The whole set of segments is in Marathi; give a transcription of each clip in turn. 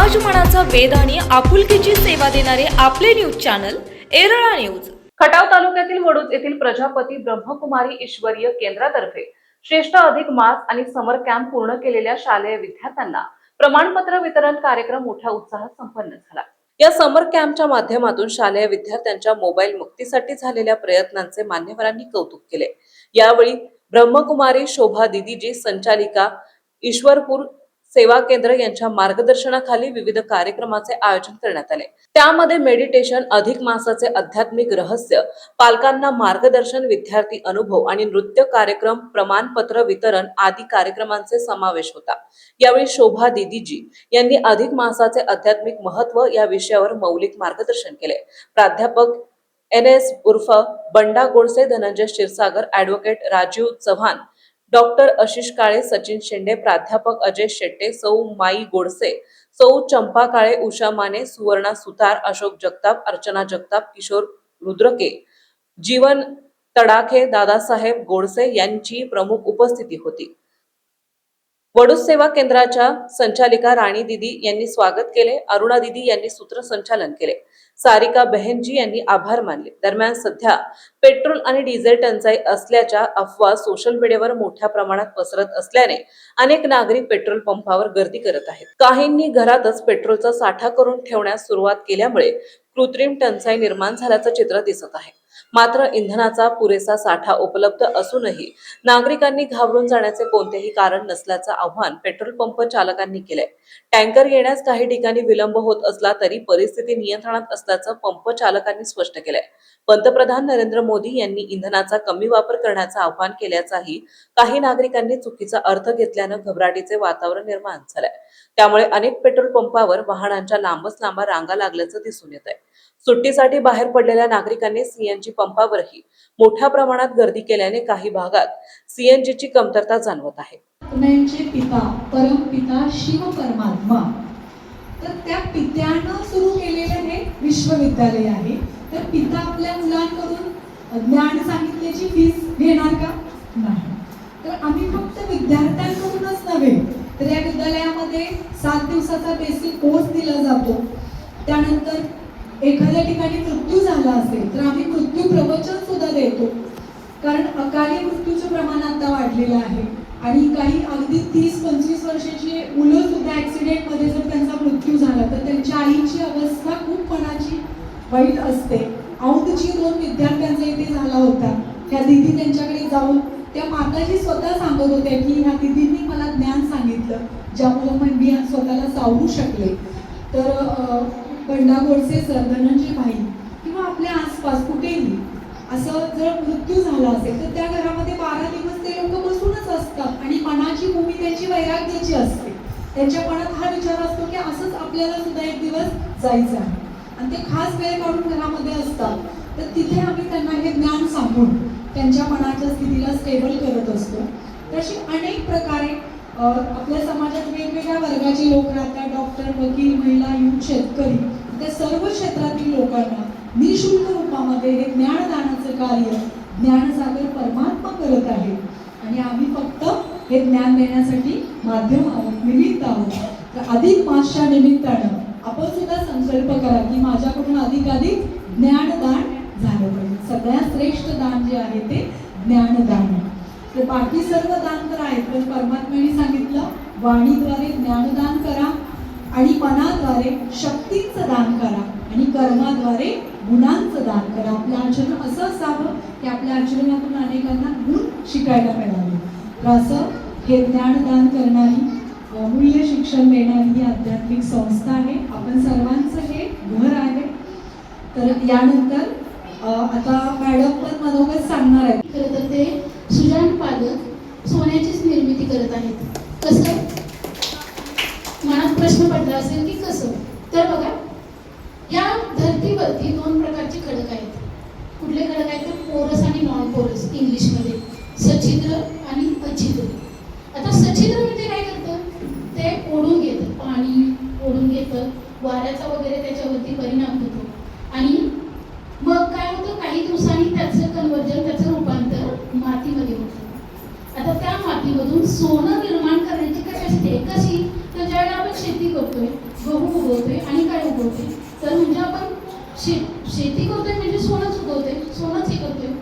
समाजमनाचा वेध आणि आपुलकीची सेवा देणारे आपले news channel Erala news. Khatav तालुक्यातील वडूज येथील प्रजापती ब्रह्मकुमारी ईश्वरीय केंद्रातर्फे श्रेष्ठ अधिक मास आणि समर कॅम्प पूर्ण केलेल्या शालेय विद्यार्थ्यांना प्रमाणपत्र वितरण कार्यक्रम मोठ्या उत्साहात संपन्न झाला। या समर कॅम्पच्या माध्यमातून शालेय विद्यार्थ्यांच्या मोबाईल मुक्तीसाठी झालेल्या प्रयत्नांचे मान्यवरांनी कौतुक केले। यावेळी ब्रह्मकुमारी शोभा दीदीजी संचालिका ईश्वरपूर सेवा केंद्र यांच्या मार्गदर्शनाखाली विविध कार्यक्रमाचे आयोजन करण्यात आले। त्यामध्ये मेडिटेशन, अधिक मासाचे आध्यात्मिक रहस्य, पालकांना मार्गदर्शन, विद्यार्थी अनुभव आणि नृत्य कार्यक्रम, प्रमाणपत्र वितरण आदी कार्यक्रमांचे समावेश होता। यावेळी शोभा दीदीजी यांनी अधिक मासाचे आध्यात्मिक महत्व या विषयावर मौलिक मार्गदर्शन केले। प्राध्यापक NS उर्फ बंडा गोडसे, धनंजय क्षीरसागर, ॲडव्होकेट राजीव चव्हाण, डॉक्टर आशिष काळे, सचिन शेंडे, प्राध्यापक अजय शेट्टे, सौ माई गोडसे, सौ चंपा काळे, उषा माने, सुवर्णा सुतार, अशोक जगताप, अर्चना जगताप, किशोर रुद्रके, जीवन तडाखे, दादासाहेब गोडसे यांची प्रमुख उपस्थिती होती। वडूज सेवा केंद्राच्या संचालिका राणी दीदी यांनी स्वागत केले। अरुणा दीदी यांनी सूत्रसंचालन केले। सारिका बहनजी यांनी आभार मानले। दरम्यान सध्या पेट्रोल आणि डिझेल टंचाई असल्याच्या अफवा सोशल मीडियावर मोठ्या प्रमाणात पसरत असल्याने अनेक नागरिक पेट्रोल पंपावर गर्दी करत आहेत। काहींनी घरातच पेट्रोलचा साठा करून ठेवण्यास सुरुवात केल्यामुळे कृत्रिम टंचाई निर्माण झाल्याचं चित्र दिसत आहे। मात्र इंधनाचा पुरेसा साठा उपलब्ध असूनही नागरिकांनी घाबरून जाण्याचे कोणतेही कारण नसल्याचं आव्हान पेट्रोल पंप चालकांनी केलंय। टँकर येण्यास काही ठिकाणी विलंब होत असला तरी परिस्थिती नियंत्रणात असल्याचं पंप चालकांनी स्पष्ट केलंय। पंतप्रधान नरेंद्र मोदी यांनी इंधनाचा कमी वापर करण्याचं आवाहन केल्याचाही काही नागरिकांनी चुकीचा अर्थ घेतल्यानं घबराटीचे वातावरण निर्माण झालंय। त्यामुळे अनेक पेट्रोल पंपावर वाहनांच्या लांबच लांब रांगा लागल्याचं दिसून येत आहे। सुट्टीसाठी बाहेर पडलेल्या नागरिकांनी सीएनजी पंपावरही मोठ्या प्रमाणात गर्दी केल्याने काही भागात सीएनजीची कमतरता जाणवत आहे। पिता परमपिता शिव परमात्मा, तर त्या पित्यानं सुरू केलेलं हे विश्वविद्यालय आहे। तर पिता आपल्या मुलांकडून ज्ञान सांगितल्याची फीस घेणार का? नाही। तर आम्ही फक्त विद्यार्थ्यांकडूनच नव्हे तर या विद्यालयामध्ये 7 दिवसाचा बेसिक कोर्स दिला जातो। त्यानंतर एखाद्या ठिकाणी मृत्यू झाला असेल तर आम्ही मृत्यू प्रवचन सुद्धा देतो, कारण अकाली मृत्यूचं प्रमाण आता वाढलेलं आहे आणि काही अगदी 30-25 वर्षाची मुलं सुद्धा ॲक्सिडेंटमध्ये जर त्यांचा मृत्यू झाला तर त्यांच्या आईची अवस्था खूप मनाची वाईट असते। औंधची 2 विद्यार्थ्यांचा इथे झाला होता। ह्या दिदी त्यांच्याकडे जाऊन त्या माताजी स्वतः सांगत होत्या की ह्या दिदींनी मला ज्ञान सांगितलं ज्यामुळे मी स्वतःला सावरू शकले। तर बंडा गोडसे सर, धनंजय भाई किंवा आपल्या आसपास कुठेही असं जर मृत्यू झाला असेल तर त्या घरामध्ये 12 दिवस ते लोक बसूनच असतात आणि मनाची भूमी त्यांची वैराग्याची असते। त्यांच्या मनात हा विचार असतो की असंच आपल्याला सुद्धा एक दिवस जायचं आहे आणि ते खास वेळ काढून घरामध्ये असतात। तर तिथे आम्ही त्यांना हे ज्ञान सांगून त्यांच्या मनाच्या स्थितीला स्टेबल करत असतो। तशी अनेक प्रकारे आपल्या समाजात वेगवेगळ्या वर्गाचे लोक राहतात, डॉक्टर, वकील, महिला, युथ, शेतकरी, त्या सर्व क्षेत्रातील लोकांना निःशुल्क रूपामध्ये हे ज्ञानदानाचं कार्य ज्ञानसागर परमात्मा करत आहे आणि आम्ही फक्त हे ज्ञान देण्यासाठी माध्यम आहोत, निमित्त आहोत। तर अधिक मासच्या निमित्तानं आपण सुद्धा संकल्प करा की माझ्याकडून अधिकाधिक ज्ञानदान झालं पाहिजे। सगळ्यात श्रेष्ठ दान जे आहे ते ज्ञानदान। तर बाकी सर्व दान तर आहेत, पण परमात्म्याने सांगितलं वाणीद्वारे ज्ञानदान करा आणि मनाद्वारे शक्तींचं दान करा आणि कर्माद्वारे गुणांचं दान करा। आपलं आचरण असं असावं की आपल्या आचरणातून अनेकांना गुण शिकायला मिळावे। तर असं हे ज्ञानदान करणारी, मूल्य शिक्षण देणारी ही आध्यात्मिक संस्था आहे। आपण सर्वांचं हे घर आहे। तर यानंतर आता मॅडम पण मनोगत सांगणार आहेत। खरं तर ते सुजाण पालक सोन्याचीच निर्मिती करत आहेत। कसं? मनात प्रश्न पडला असेल की कसं? तर बघा, या धर्तीवरती 2 प्रकारचे खडक आहेत। कुठले खडक आहेत? तर पोरस आणि नॉन पोरस, इंग्लिशमध्ये सच्छिद्र आणि अच्छिद्र। आता सच्छिद्र म्हणजे काय करतं? ते ओढून घेतं, पाणी ओढून घेतं, वाऱ्याचा वगैरे त्याच्यावरती परिणाम होतो आणि मग काय होतं, काही दिवसांनी त्याचं कन्वर्जन, त्याचं रूपांतर मातीमध्ये होतं। आता त्या मातीमधून सोनं निर्माण करण्याची कॅपॅसिटी आहे. कशी? तर ज्यावेळेला आपण शेती करतोय, गहू उगवतोय आणि काय उगवतोय, तर म्हणजे आपण शेती करतोय म्हणजे सोनंच उगवतोय, सोनंच हे करतोय.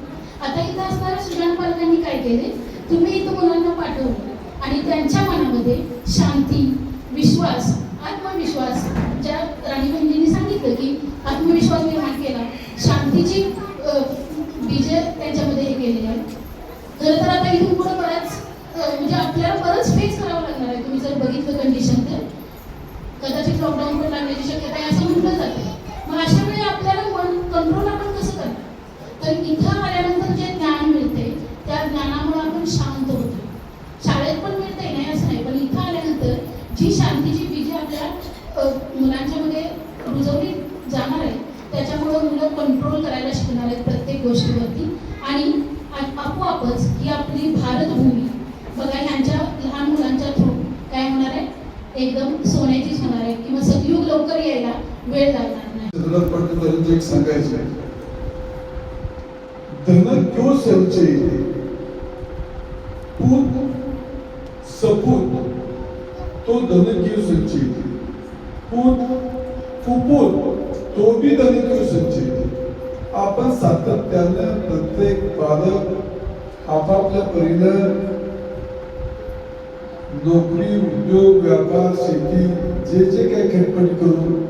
आता इथं असणाऱ्या सुजाण पालकांनी काय केले, तुम्ही इथं मुलांना पाठवलं आणि त्यांच्या मनामध्ये शांती, विश्वास, आत्मविश्वास, ज्या राणी बहिणींनी सांगितलं की आत्मविश्वास निर्माण केला, शांतीची बीज त्यांच्यामध्ये हे केलेली आहे. खरं तर आता इथून पुढे बऱ्याच म्हणजे आपल्याला बरंच फेस करावं लागणार आहे. तुम्ही जर बघितलं कंडिशन तर कदाचित लॉकडाऊन पण लागण्याची शक्यता आहे असं म्हटलं जातं. मग अशा वेळी आपल्याला मन कंट्रोल आपण कसं करणार? तर इथं आल्यानंतर जे ज्ञान मिळते त्या ज्ञानामुळे आपण शांत होतो. शाळेत पण मिळते नाही असं नाही, पण इथं आल्यानंतर जी शांतीची बीजे आपल्या मुलांच्या मध्ये रुजवली जाणार आहे त्याच्यामुळे मुलं कंट्रोल करायला शिकणार आहेत प्रत्येक गोष्टीवरती. आणि आपोआपच ही आपली भारतभूमी बघा ह्यांच्या लहान मुलांच्या थ्रू काय होणार आहे, एकदम सोन्याचीच होणार आहे किंवा सतयुग लवकर यायला वेळ लागणार नाही. एक सांगायचं आहे, धन क्यों संचय पूत सपूत तो धन क्यों संचय पूत कुपूत तो भी धन क्यों संचय. आपण सातत्यानं प्रत्येक पालक आपापल्या परीनं नोकरी, उद्योग, व्यापार, शेती जे जे काही खटपट करून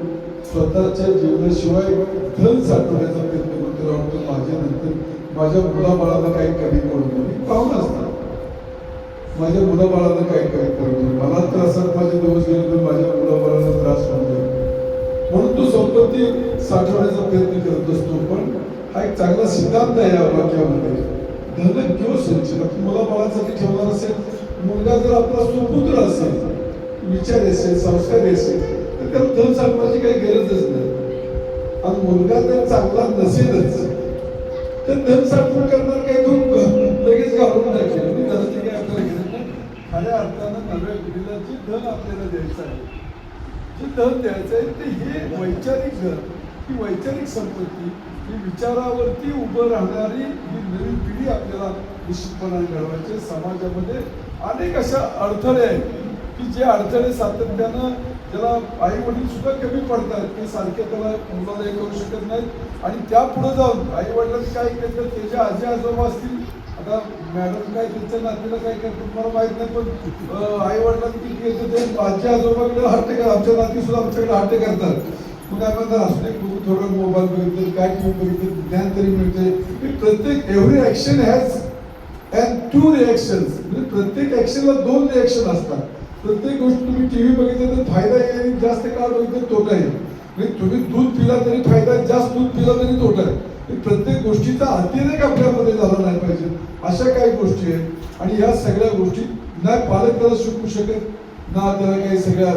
स्वतःच्या जीवनाशिवाय धन साठवण्याचा प्रयत्न करतो. वाटतो माझ्यानंतर माझ्या मुलाबाळाला काही कमी पडू नये. पाहून असतात माझ्या मुलाबाळाला काही कमी पडू नये. मला तर असं माझे दिवस गेले तर माझ्या मुलाबाळाला त्रास होऊ नये म्हणून तो संपत्ती साठवण्याचा प्रयत्न करत असतो. पण हा एक चांगला सिद्धांत आहे या वाक्यामध्ये. धन क्यों संचय. मुलाबाळासाठी ठेवणार असेल, मुलगा जर आपला सुपुत्र असेल, विचार असेल, संस्कार असेल तर त्याला धन साठवायची काही गरजच नाही. आणि मुलगा जर चांगला नसेलच तर धन साठवून करणार काही तो लगेच घालून टाकेल. धनाची काही आपल्याला गरज नाही. खऱ्या अर्थानं नव्या पिढीला जे धन आपल्याला द्यायचं आहे, जे धन द्यायचं आहे ते हे वैचारिक धन, ही वैचारिक संपत्ती, ही विचारावरती उभं राहणारी ही नवीन पिढी आपल्याला निश्चितपणाने घडवायची. समाजामध्ये अनेक अशा अडथळे आहेत की जे अडथळे सातत्यानं ज्याला आई वडील सुद्धा कमी पडतात, ते सारखे त्याला मुलाला हे करू शकत नाहीत. आणि त्या पुढे जाऊन आई वडिलांनी काय केलं, त्याच्या आजी आजोबा असतील, आता मॅडम काय त्यांच्या नातीला काय करतात मला माहित नाही, पण आई वडिलांनी किती केलं ते आजी आजोबाकडे हट्ट करतात. आमच्या नाती सुद्धा आमच्याकडे हट्ट करतात. मग काय म्हणतात, असले थोडं मोबाईल बघितलं, काय टीव्ही बघितलं, ज्ञान तरी मिळते. प्रत्येक every action has and two reactions. म्हणजे प्रत्येक ऍक्शनला दोन रिॲक्शन असतात. प्रत्येक गोष्ट तुम्ही टीव्ही बघितलं तर फायदा येईल, जास्त काळ बघितलं तोटा येईल. म्हणजे तुम्ही दूध पिला तरी फायदा, जास्त दूध पिला तरी तोटा आहे. प्रत्येक गोष्टीचा अतिरेक आपल्यामध्ये झाला नाही पाहिजे. अशा काही गोष्टी आहेत आणि या सगळ्या गोष्टी नाही पालक त्याला शिकू शकत ना त्याला काही सगळ्या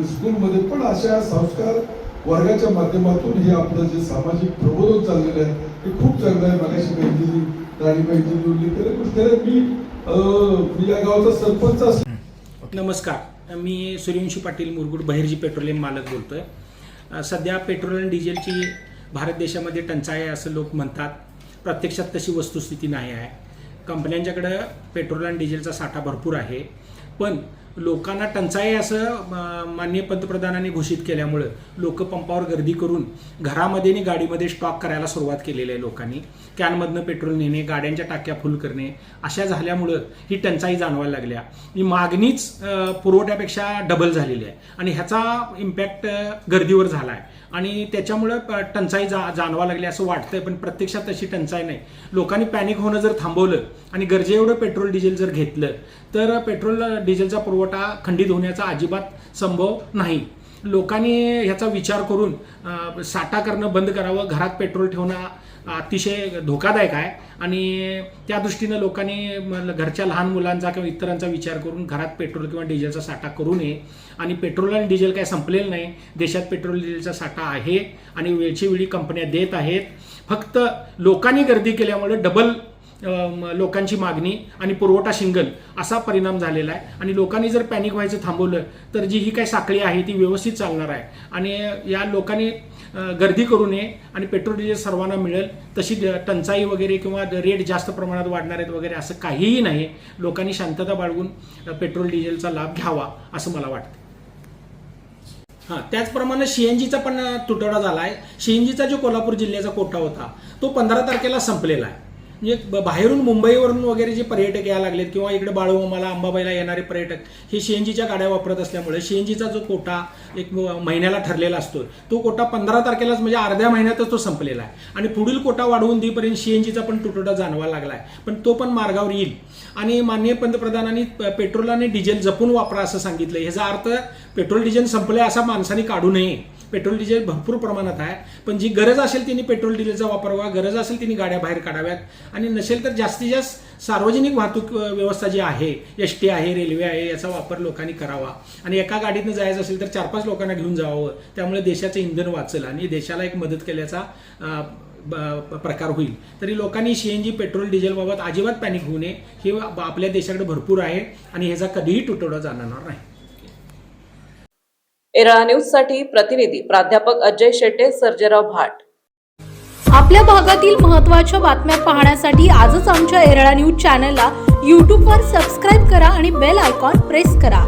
स्कूलमध्ये. पण अशा संस्कार वर्गाच्या माध्यमातून हे आपलं जे सामाजिक प्रबोधन चाललेलं आहे ते खूप चांगलं आहे. मागाशी बहिणी राणीबाईंची जोडली तर मी या गावाचा सरपंच असतो. नमस्कार, मी सूर्यवंशी पाटील मुरगुड बहिर्जी पेट्रोलियम मालक बोलतोय. सध्या पेट्रोल आणि डिझेलची भारत देशामध्ये टंचाई आहे असं लोक म्हणतात. प्रत्यक्षात तशी वस्तुस्थिती नाही आहे. कंपन्यांच्याकडं पेट्रोल आणि डिझेलचा साठा भरपूर आहे, पण लोकांना टंचाई असं माननीय पंतप्रधानांनी घोषित केल्यामुळं लोक पंपावर गर्दी करून घरामध्ये आणि गाडीमध्ये स्टॉक करायला सुरुवात केलेली आहे. लोकांनी कॅनमधनं पेट्रोल नेणे, गाड्यांच्या टाक्या फुल करणे अशा झाल्यामुळं ही टंचाई जाणवायला लागल्या. ही मागणीच पुरवठ्यापेक्षा डबल झालेली आहे आणि ह्याचा इम्पॅक्ट गर्दीवर झाला आहे आणि त्याच्यामुळं टंचाई जाणवा लागली असं वाटतंय. पण प्रत्यक्षात तशी टंचाई नाही. लोकांनी पॅनिक होणं जर थांबवलं आणि गरजेएवढं पेट्रोल डिझेल जर घेतलं तर पेट्रोल डिझेलचा पुरवठा खंडित होण्याचा अजिबात संभव नाही. लोकांनी ह्याचा विचार करून साठा करणं बंद करावं. घरात पेट्रोल ठेवणं अतिशय धोकादायक आहे आणि त्या दृष्टीनं लोकांनी घरच्या लहान मुलांचा किंवा इतरांचा विचार करून घरात पेट्रोल किंवा डिझेलचा साठा करू नये. आणि पेट्रोल आणि डिझेल काय संपलेलं नाही. देशात पेट्रोल डिझेलचा साठा आहे आणि वेळची वेळी कंपन्या देत आहेत. फक्त लोकांनी गर्दी केल्यामुळे डबल लोकांची मागणी आणि पुरवठा शिंगल असा परिणाम झालेला आहे. आणि लोकांनी जर पॅनिक व्हायचं थांबवलं तर जी ही काही साखळी आहे ती व्यवस्थित चालणार आहे. आणि या लोकांनी गर्दी करू नये आणि पेट्रोल डिझेल सर्वांना मिळेल तशी टंचाई वगैरे किंवा रेट जास्त प्रमाणात वाढणार आहेत वगैरे असं काहीही नाही. लोकांनी शांतता बाळगून पेट्रोल डिझेलचा लाभ घ्यावा असं मला वाटतं. त्याचप्रमाणे सीएनजीचा पण तुटवडा झाला आहे. सीएनजीचा जो कोल्हापूर जिल्ह्याचा कोटा होता तो 15 तारखेला संपलेला आहे. म्हणजे बाहेरून मुंबईवरून वगैरे जे पर्यटक यायला लागलेत किंवा इकडे बाळूमामाला अंबाबाईला येणारे पर्यटक हे सीएनजीच्या गाड्या वापरत असल्यामुळे सीएनजीचा जो कोटा एक महिन्याला ठरलेला असतो तो कोटा 15 तारखेलाच म्हणजे अर्ध्या महिन्यातच तो संपलेला आहे. आणि पुढील कोटा वाढवून देईपर्यंत सीएनजीचा पण तुटवडा जाणवायला लागला आहे. पण तो पण मार्गावर येईल. आणि माननीय पंतप्रधानांनी पेट्रोल आणि डिझेल जपून वापरा असं सांगितलं. ह्याचा अर्थ पेट्रोल डिझेल संपलंय असा माणसाने काढू नये. पेट्रोल डिझेल भरपूर प्रमाणात आहे. पण जी गरज असेल तिने पेट्रोल डिझेलचा वापर व्हावा, गरज असेल तिने गाड्या बाहेर काढाव्यात. आणि नसेल तर जास्तीत जास्त सार्वजनिक वाहतूक व्यवस्था जी आहे, एसटी आहे, रेल्वे आहे, याचा वापर लोकांनी करावा. आणि एका गाडीतनं जायचं असेल तर 4-5 लोकांना घेऊन जावं. त्यामुळे देशाचं इंधन वाचेल आणि देशाला एक मदत केल्याचा प्रकार होईल. तरी लोकांनी सीएनजी पेट्रोल डिझेल बाबत अजिबात पॅनिक होऊ नये. हे आपल्या देशाकडे भरपूर आहे आणि ह्याचा कधीही तुटवडा जाणवणार नाही. एरळा न्यूज साठी प्रतिनिधी प्राध्यापक अजय शेटे, सर्जेराव भाट. आपल्या भागातील महत्त्वाच्या बातम्या पाहण्यासाठी आजच आमच्या एरळा न्यूज चॅनलला यूट्यूबवर सबस्क्राईब करा आणि बेल आयकॉन प्रेस करा.